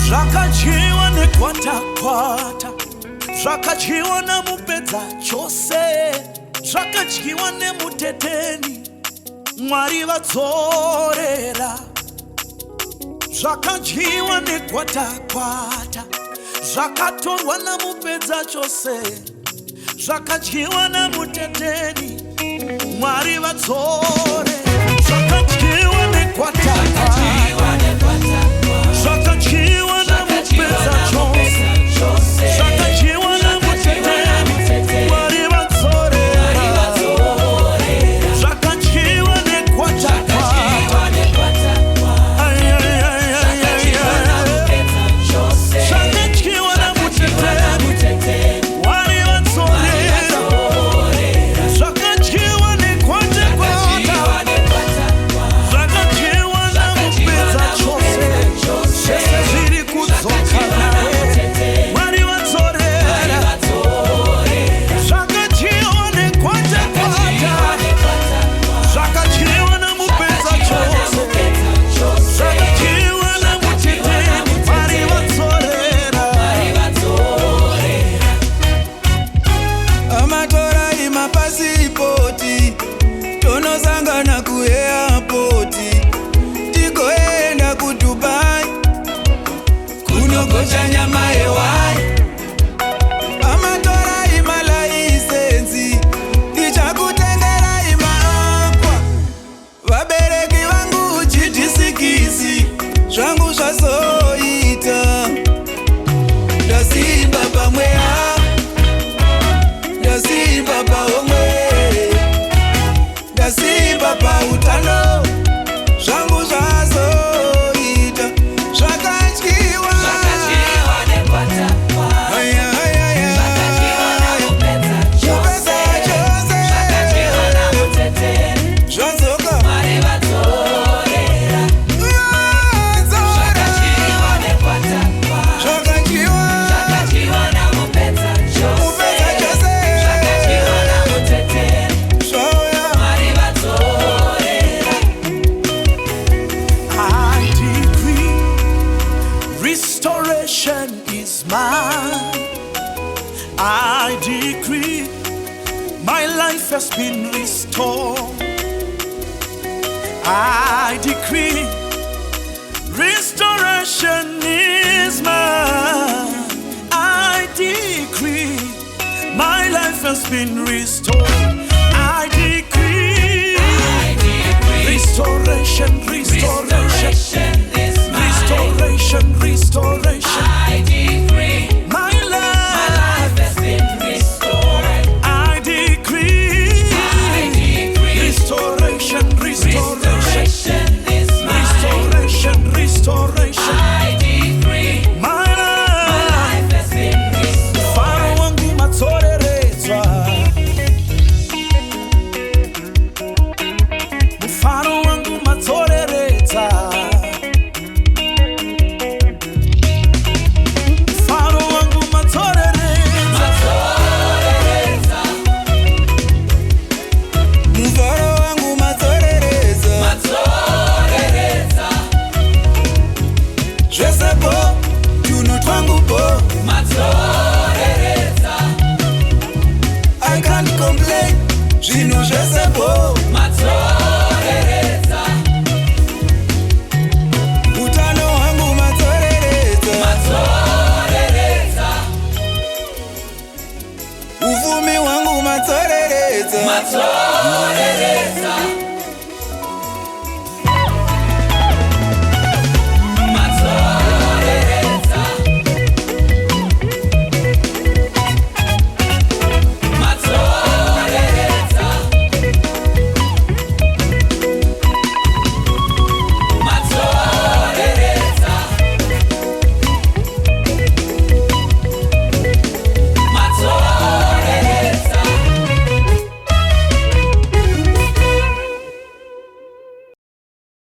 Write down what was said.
Zvakachiwa nekwata-kwata, zvakadyiwa namupedza chose, zvakadyiwa nemuteteni, Mwari vadzorera. Zvakadyiwa nekwata-kwata, zvakatorwa namupedza chose, zvakadyiwa namuteteni, Mwari vadzorera. Zvakadyiwa nekwata-kwata, zvakadyiwa namupedza chose, zvakadyiwa namuteteni, Mwari vadzorera. Zvakadyiwa nekwata-kwata, zvakadyiwa namuteteni, Mwari vadzorera. Zvakadyiwa nekwata-kwata, zvakadyiwa namupedza chose, zvese zviri kudzoka naye, Mwari vadzorera. Zvakadyiwa nekwata-kwata, zvakadyiwa namupedza chose, zvakadyiwa namuteteni, Mwari vadzorera. Amatora imapasipoti, tonosangana kuairpoti, tigoenda kuDubai, kunogocha nyama yewai. Amatora imalaisensi, ndichakutengera imaakwa, vabereki vangu chitisikisi, zvangu zvazoita, ndasimba pamweya, ndasimba paomwe, ndasimba pautano, zvangu zvazoita, zvakadyiwa. Aya, aya, aya. Mupedza chose, zvazoka. Vadzorera. Zvakadyiwa. Mupedza chose, zvauya. I decree restoration is mine. I decree my life has been restored. I decree restoration is mine. I decree my life has been restored. I decree restoration, restoration, restoration, restoration. My life has been restored. I decree restoration, restoration, restoration, restoration. My life has been restored. Mfano wangu matsoreredzwa, mfano wangu matsoreredzwa, mfano wangu matsoreredzwa. Mufaro wangu matsorereza, zvese po, tunhu twangu po. I can't complain, zvinhu zvese po. Utano hwangu matsorereza, ufumi hwangu matsorereza.